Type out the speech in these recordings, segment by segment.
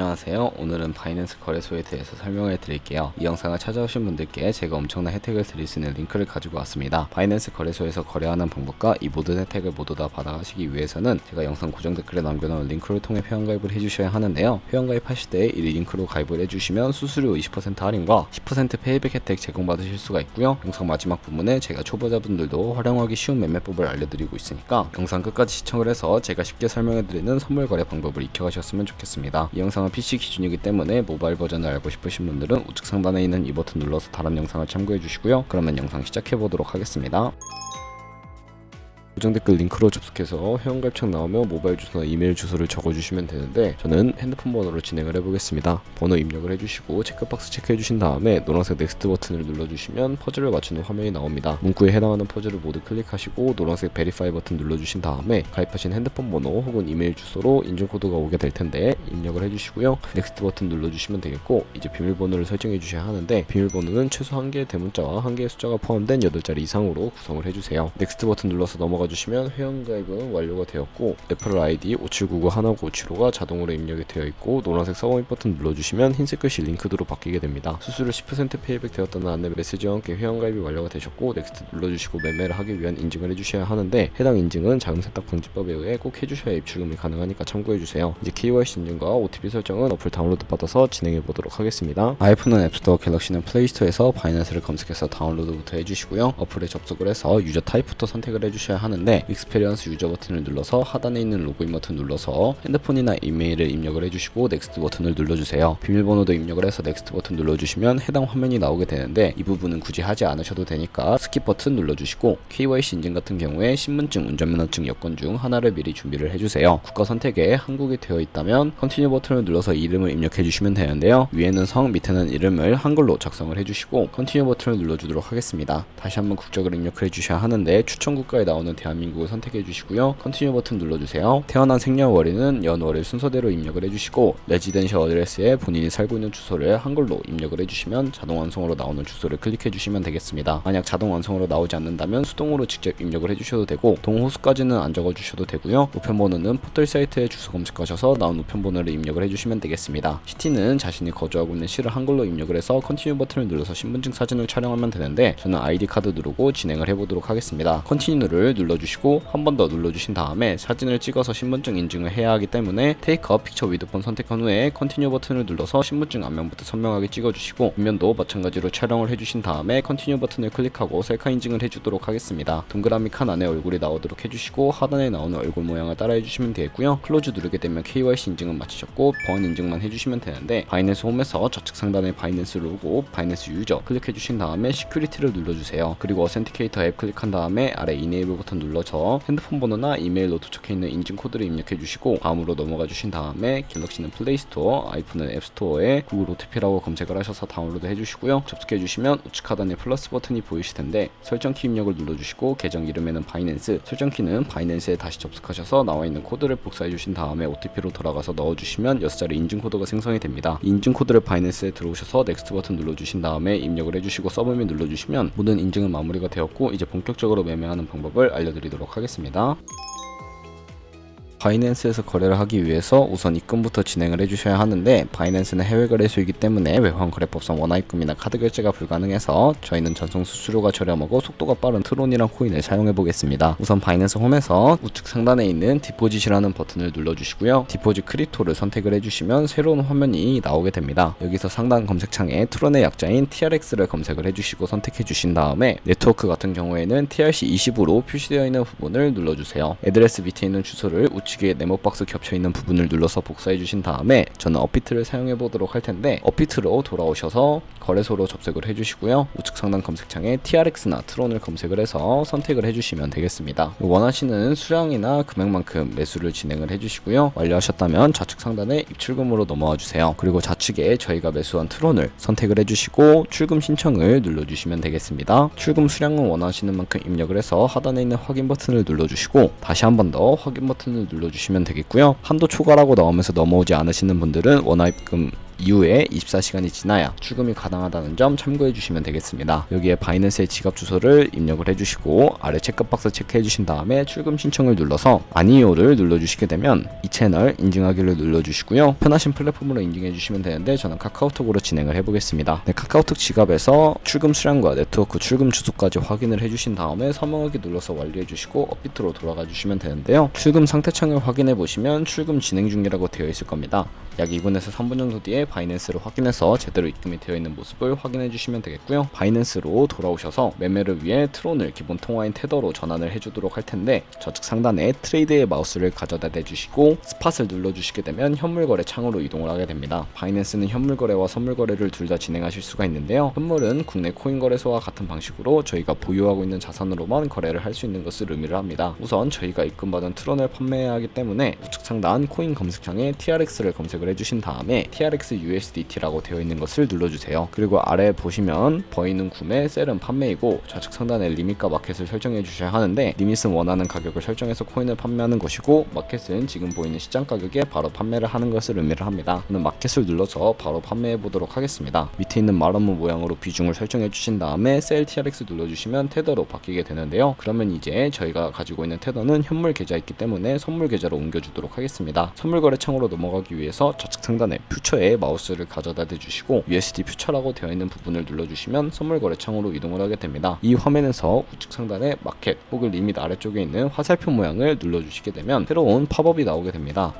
안녕하세요. 오늘은 바이낸스 거래소에 대해서 설명해 드릴게요. 이 영상을 찾아오신 분들께 제가 엄청난 혜택을 드릴 수 있는 링크를 가지고 왔습니다. 바이낸스 거래소에서 거래하는 방법과 이 모든 혜택을 모두 다 받아가시기 위해서는 제가 영상 고정 댓글에 남겨놓은 링크를 통해 회원가입을 해주셔야 하는데요. 회원가입하실 때 이 링크로 가입을 해주시면 수수료 20% 할인과 10% 페이백 혜택 제공받으실 수가 있고요. 영상 마지막 부분에 제가 초보자분들도 활용하기 쉬운 매매법을 알려드리고 있으니까 영상 끝까지 시청을 해서 제가 쉽게 설명해 드리는 선물 거래 방법을 익혀가셨으면 좋겠습니다. 이 영상은 PC 기준이기 때문에 모바일 버전을 알고 싶으신 분들은 우측 상단에 있는 이 버튼 눌러서 다른 영상을 참고해 주시고요. 그러면 영상 시작해 보도록 하겠습니다. 고정 댓글 링크로 접속해서 회원가입창 나오면 모바일 주소나 이메일 주소를 적어주시면 되는데 저는 핸드폰 번호로 진행을 해보겠습니다. 번호 입력을 해주시고 체크박스 체크해주신 다음에 노란색 넥스트 버튼을 눌러주시면 퍼즐을 맞추는 화면이 나옵니다. 문구에 해당하는 퍼즐을 모두 클릭하시고 노란색 베리파이 버튼 눌러주신 다음에 가입하신 핸드폰 번호 혹은 이메일 주소로 인증코드가 오게 될 텐데 입력을 해주시고요. 넥스트 버튼 눌러주시면 되겠고 이제 비밀번호를 설정해 주셔야 하는데 비밀번호는 최소 1개의 대문자와 1개의 숫자가 포함된 8자리 이상으로 구성을 해주세요. 넥스트 버튼 눌러서 넘어가 주시면 회원가입은 완료가 되었고 레퍼럴 아이디 5799-159-575가 자동으로 입력이 되어 있고 노란색 서브밋 버튼 눌러주시면 흰색 글씨 링크드로 바뀌게 됩니다. 수수료 10% 페이백 되었다는 안내 메시지와 함께 회원가입이 완료가 되셨고 넥스트 눌러주시고 매매를 하기 위한 인증을 해주셔야 하는데 해당 인증은 자금세탁방지법에 의해 꼭 해주셔야 입출금이 가능하니까 참고해주세요. 이제 KYC 인증과 OTP 설정은 어플 다운로드 받아서 진행해보도록 하겠습니다. 아이폰은 앱스토어, 갤럭시는 플레이스토어에서 바이낸스를 검색해서 다운로드부터 해주시고요. 어플에 접속을 해서 유저 타입부터 선택을 해주셔야 하는데 익스페리언스 유저 버튼을 눌러서 하단에 있는 로그인 버튼 눌러서 핸드폰이나 이메일을 입력을 해주시고 넥스트 버튼을 눌러주세요. 비밀번호도 입력을 해서 넥스트 버튼 눌러주시면 해당 화면이 나오게 되는데 이 부분은 굳이 하지 않으셔도 되니까 스킵 버튼 눌러주시고 KYC 인증 같은 경우에 신분증, 운전면허증, 여권 중 하나를 미리 준비를 해주세요. 국가 선택에 한국이 되어 있다면 컨티뉴 버튼을 눌러서 이름을 입력해 주시면 되는데요. 위에는 성, 밑에는 이름을 한글로 작성을 해주시고 컨티뉴 버튼을 눌러주도록 하겠습니다. 다시 한번 국적을 입력해 주셔야 하는데 추천 국가에 나오는 대한민국을 선택해 주시고요. 컨티뉴 버튼 눌러주세요. 태어난 생년월일은 연월일 순서대로 입력을 해주시고 레지던셜 어드레스에 본인이 살고 있는 주소를 한글로 입력을 해주시면 자동 완성으로 나오는 주소를 클릭해 주시면 되겠습니다. 만약 자동 완성으로 나오지 않는다면 수동으로 직접 입력을 해주셔도 되고 동호수까지는 안 적어주셔도 되고요. 우편번호는 포털 사이트에 주소 검색하셔서 나온 우편번호를 입력을 해주시면 되겠습니다. 시티는 자신이 거주하고 있는 시를 한글로 입력을 해서 컨티뉴 버튼을 눌러서 신분증 사진을 촬영하면 되는데 저는 아이디 카드 누르고 진행을 해보도록 하겠습니다. 컨티뉴를 눌러주시고 한 번 더 눌러주신 다음에 사진을 찍어서 신분증 인증을 해야 하기 때문에 테이크 업 픽처 위드 폰 선택한 후에 컨티뉴 버튼을 눌러서 신분증 앞면부터 선명하게 찍어주시고 뒷면도 마찬가지로 촬영을 해주신 다음에 컨티뉴 버튼을 클릭하고 셀카 인증을 해주도록 하겠습니다. 동그라미 칸 안에 얼굴이 나오도록 해주시고 하단에 나오는 얼굴 모양을 따라해주시면 되겠고요. 클로즈 누르게 되면 KYC 인증은 마치셨고 보안 인증만 해주시면 되는데 바이낸스 홈에서 좌측 상단에 바이낸스 로고, 바이낸스 유저 클릭해주신 다음에 시큐리티를 눌러주세요. 그리고 어센티케이터 앱 클릭한 다음에 아래 이네이블 버튼 눌러서 핸드폰 번호나 이메일로 도착해있는 인증 코드를 입력해 주시고 다음으로 넘어가 주신 다음에 갤럭시는 플레이스토어, 아이폰은 앱스토어에 구글 OTP라고 검색을 하셔서 다운로드 해주시고요. 접속해 주시면 우측 하단에 플러스 버튼이 보이실 텐데 설정키 입력을 눌러주시고 계정 이름에는 바이낸스, 설정키는 바이낸스에 다시 접속하셔서 나와 있는 코드를 복사해 주신 다음에 OTP로 돌아가서 넣어주시면 6자리 인증 코드가 생성이 됩니다. 인증 코드를 바이낸스에 들어오셔서 넥스트 버튼 눌러주신 다음에 입력을 해주시고 서브밋 눌러주시면 모든 인증은 마무리가 되었고 이제 본격적으로 매매하는 방법을 알려드리도록 하겠습니다. 바이낸스에서 거래를 하기 위해서 우선 입금부터 진행을 해주셔야 하는데 바이낸스는 해외 거래소이기 때문에 외환거래법상 원화입금이나 카드 결제가 불가능해서 저희는 전송 수수료가 저렴하고 속도가 빠른 트론이랑 코인을 사용해 보겠습니다. 우선 바이낸스 홈에서 우측 상단에 있는 디포짓이라는 버튼을 눌러주시고요. 디포짓 크립토를 선택을 해주시면 새로운 화면이 나오게 됩니다. 여기서 상단 검색창에 트론의 약자인 TRX를 검색을 해주시고 선택해 주신 다음에 네트워크 같은 경우에는 TRC20으로 표시되어 있는 부분을 눌러주세요. 애드레스 밑에 있는 주소를 우측에 네모박스 겹쳐있는 부분을 눌러서 복사해 주신 다음에 저는 업비트를 사용해 보도록 할 텐데 업비트로 돌아오셔서 거래소로 접속을 해주시고요. 우측 상단 검색창에 TRX나 트론을 검색을 해서 선택을 해주시면 되겠습니다. 원하시는 수량이나 금액만큼 매수를 진행을 해주시고요. 완료하셨다면 좌측 상단에 입출금으로 넘어와 주세요. 그리고 좌측에 저희가 매수한 트론을 선택을 해주시고 출금 신청을 눌러주시면 되겠습니다. 출금 수량은 원하시는 만큼 입력을 해서 하단에 있는 확인 버튼을 눌러주시고 다시 한 번 더 확인 버튼을 눌러주시면 되겠고요. 한도 초과라고 나오면서 넘어오지 않으시는 분들은 원화입금 이후에 24시간이 지나야 출금이 가능하다는 점 참고해 주시면 되겠습니다. 여기에 바이낸스의 지갑 주소를 입력을 해주시고 아래 체크박스 체크해 주신 다음에 출금 신청을 눌러서 아니요를 눌러주시게 되면 이 채널 인증하기를 눌러주시고요. 편하신 플랫폼으로 인증해 주시면 되는데 저는 카카오톡으로 진행을 해보겠습니다. 네, 카카오톡 지갑에서 출금 수량과 네트워크 출금 주소까지 확인을 해주신 다음에 서명하기 눌러서 완료해 주시고 업비트로 돌아가 주시면 되는데요. 출금 상태창을 확인해 보시면 출금 진행 중이라고 되어 있을 겁니다. 약 2분에서 3분 정도 뒤에 바이낸스를 확인해서 제대로 입금이 되어 있는 모습을 확인해 주시면 되겠고요. 바이낸스로 돌아오셔서 매매를 위해 트론을 기본 통화인 테더로 전환을 해주도록 할 텐데 좌측 상단에 트레이드의 마우스를 가져다 대주시고 스팟을 눌러주시게 되면 현물거래 창으로 이동을 하게 됩니다. 바이낸스는 현물거래와 선물거래를 둘 다 진행하실 수가 있는데요. 현물은 국내 코인 거래소와 같은 방식으로 저희가 보유하고 있는 자산으로만 거래를 할 수 있는 것을 의미를 합니다. 우선 저희가 입금받은 트론을 판매해야 하기 때문에 우측 상단 코인 검색창에 TRX를 검색을 해주신 다음에 TRX USDT라고 되어 있는 것을 눌러주세요. 그리고 아래 보시면 버이는 구매, 셀은 판매이고 좌측 상단에 리밋과 마켓을 설정해 주셔야 하는데 리밋은 원하는 가격을 설정해서 코인을 판매하는 것이고 마켓은 지금 보이는 시장 가격에 바로 판매를 하는 것을 의미를 합니다. 저는 마켓을 눌러서 바로 판매해 보도록 하겠습니다. 밑에 있는 말어무 모양으로 비중을 설정해 주신 다음에 셀 TRX 눌러주시면 테더로 바뀌게 되는데요. 그러면 이제 저희가 가지고 있는 테더는 현물 계좌이기 때문에 선물 계좌로 옮겨주도록 하겠습니다. 선물 거래 창으로 넘어가기 위해서 좌측 상단에 퓨처에 마우스를 가져다 대주시고 USD 퓨처라고 되어 있는 부분을 눌러주시면 선물 거래 창으로 이동을 하게 됩니다. 이 화면에서 우측 상단에 마켓 혹은 리밋 아래쪽에 있는 화살표 모양을 눌러주시게 되면 새로운 팝업이 나오게 됩니다.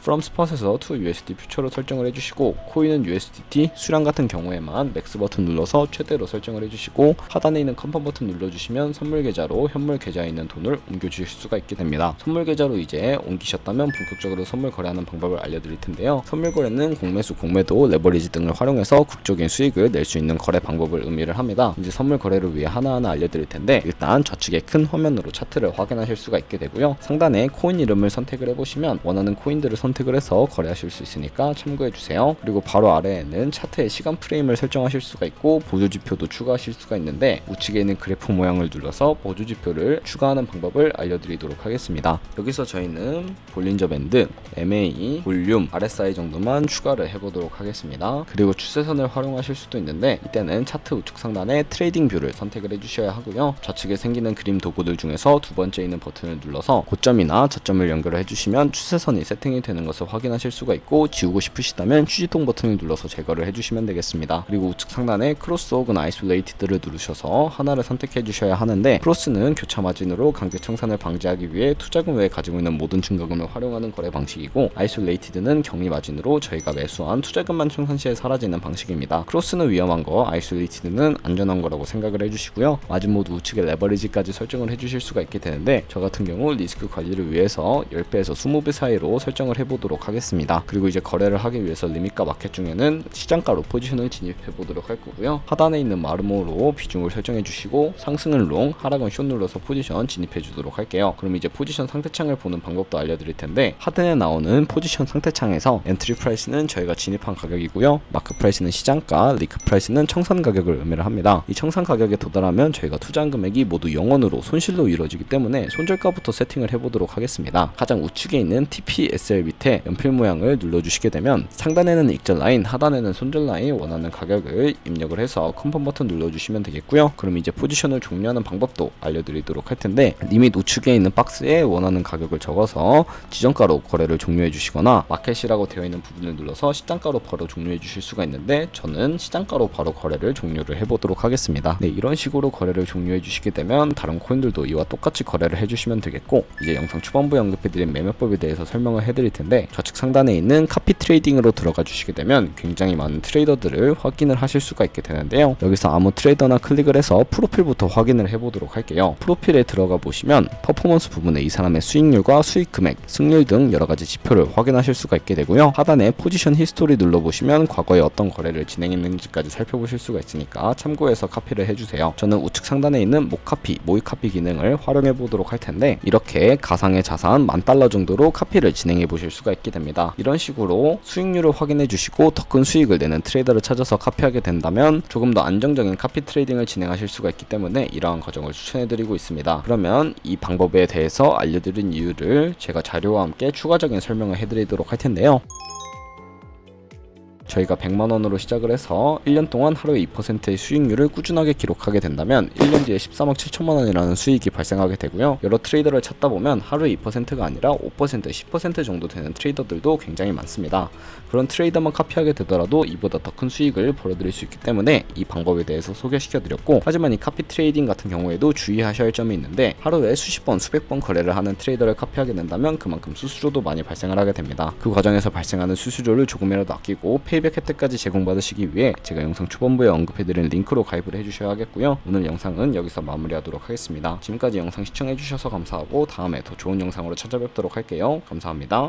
From Spot에서 to USD 퓨처로 설정을 해주시고 코인은 USDT, 수량 같은 경우에만 맥스 버튼 눌러서 최대로 설정을 해주시고 하단에 있는 컨펌 버튼 눌러주시면 선물 계좌로 현물 계좌에 있는 돈을 옮겨주실 수가 있게 됩니다. 선물 계좌로 이제 옮기셨다면 본격적으로 선물 거래하는 방법을 알려드릴 텐데요. 선물 거래는 공매수, 공매도, 레버리지 등을 활용해서 극적인 수익을 낼 수 있는 거래 방법을 의미를 합니다. 이제 선물 거래를 위해 하나하나 알려드릴 텐데 일단 좌측에 큰 화면으로 차트를 확인하실 수가 있게 되고요. 상단에 코인 이름을 선택을 해보시면 원하는 코인들을 선택을 해서 거래하실 수 있으니까 참고해주세요. 그리고 바로 아래에는 차트의 시간 프레임을 설정하실 수가 있고 보조지표도 추가하실 수가 있는데 우측에 있는 그래프 모양을 눌러서 보조지표를 추가하는 방법을 알려드리도록 하겠습니다. 여기서 저희는 볼린저 밴드, MA, 볼륨, RSI 정도만 추가를 해보도록 하겠습니다. 그리고 추세선을 활용하실 수도 있는데 이때는 차트 우측 상단에 트레이딩 뷰를 선택을 해주셔야 하고요. 좌측에 생기는 그림 도구들 중에서 두 번째 있는 버튼을 눌러서 고점이나 저점을 연결을 해주시면 추세선이 세팅이 되는 것을 확인하실 수가 있고 지우고 싶으시다면 휴지통 버튼을 눌러서 제거를 해주시면 되겠습니다. 그리고 우측 상단에 크로스 혹은 아이솔레이티드를 누르셔서 하나를 선택해 주셔야 하는데 크로스는 교차 마진으로 강제 청산을 방지하기 위해 투자금 외에 가지고 있는 모든 증거금을 활용하는 거래 방식이고 아이솔레이티드는 격리 마진으로 저희가 매수한 투자금만 청산 시에 사라지는 방식입니다. 크로스는 위험한 거, 아이솔레이티드는 안전한 거라고 생각을 해주시고요. 마진 모두 우측에 레버리지까지 설정을 해주실 수가 있게 되는데 저 같은 경우 리스크 관리를 위해서 10배에서 20배 사이로 설정을 해보도록 하겠습니다. 그리고 이제 거래를 하기 위해서 리밋과 마켓 중에는 시장가로 포지션을 진입해 보도록 할 거고요. 하단에 있는 마르모로 비중을 설정해 주시고 상승은 롱, 하락은 숏 눌러서 포지션 진입해 주도록 할게요. 그럼 이제 포지션 상태창을 보는 방법도 알려드릴 텐데 하단에 나오는 포지션 상태창에서 엔트리 프라이스는 저희가 진입한 가격이고요. 마크 프라이스는 시장가, 리크 프라이스는 청산 가격을 의미를 합니다. 이 청산 가격에 도달하면 저희가 투자한 금액이 모두 0원으로 손실로 이루어지기 때문에 손절가부터 세팅을 해보도록 하겠습니다. 가장 우측에 있는 TPSL 밑에 연필 모양을 눌러주시게 되면 상단에는 익절 라인, 하단에는 손절 라인 원하는 가격을 입력을 해서 컨펌 버튼 눌러주시면 되겠고요. 그럼 이제 포지션을 종료하는 방법도 알려드리도록 할 텐데 리밋 우측에 있는 박스에 원하는 가격을 적어서 지정가로 거래를 종료해 주시거나 마켓이라고 되어 있는 부분을 눌러서 시장가로 바로 종료해 주실 수가 있는데 저는 시장가로 바로 거래를 종료를 해보도록 하겠습니다. 네, 이런 식으로 거래를 종료해 주시게 되면 다른 코인들도 이와 똑같이 거래를 해주시면 되겠고 이제 영상 초반부에 언급해드린 매매법에 대해서 설명을 해드릴 텐데 좌측 상단에 있는 카피 트레이딩으로 들어가 주시게 되면 굉장히 많은 트레이더들을 확인을 하실 수가 있게 되는데요. 여기서 아무 트레이더나 클릭을 해서 프로필부터 확인을 해보도록 할게요. 프로필에 들어가 보시면 퍼포먼스 부분에 이 사람의 수익률과 수익 금액, 승률 등 여러가지 지표를 확인하실 수가 있게 되고요. 하단에 포지션 히스토리 눌러보시면 과거에 어떤 거래를 진행했는지까지 살펴보실 수가 있으니까 참고해서 카피를 해주세요. 저는 우측 상단에 있는 모카피, 모의 카피 기능을 활용해 보도록 할 텐데 이렇게 가상의 자산 $10,000 정도로 카피를 진행해 보실 수가 있게 됩니다. 이런 식으로 수익률을 확인해 주시고 더 큰 수익을 내는 트레이더를 찾아서 카피하게 된다면 조금 더 안정적인 카피 트레이딩을 진행하실 수가 있기 때문에 이러한 과정을 추천해 드리고 있습니다. 그러면 이 방법에 대해서 알려드린 이유를 제가 자료와 함께 추가적인 설명을 해드리도록 할 텐데요. 저희가 100만원으로 시작을 해서 1년 동안 하루에 2%의 수익률을 꾸준하게 기록하게 된다면 1년 뒤에 13억 7천만원이라는 수익이 발생하게 되고요. 여러 트레이더를 찾다 보면 하루에 2%가 아니라 5%, 10% 정도 되는 트레이더들도 굉장히 많습니다. 그런 트레이더만 카피하게 되더라도 이보다 더 큰 수익을 벌어들일 수 있기 때문에 이 방법에 대해서 소개시켜 드렸고, 하지만 이 카피 트레이딩 같은 경우에도 주의하셔야 할 점이 있는데, 하루에 수십 번 수백 번 거래를 하는 트레이더를 카피하게 된다면 그만큼 수수료도 많이 발생을 하게 됩니다. 그 과정에서 발생하는 수수료를 조금이라도 아끼고 페이백 혜택까지 제공받으시기 위해 제가 영상 초반부에 언급해드린 링크로 가입을 해주셔야 하겠고요. 오늘 영상은 여기서 마무리하도록 하겠습니다. 지금까지 영상 시청해주셔서 감사하고 다음에 더 좋은 영상으로 찾아뵙도록 할게요. 감사합니다.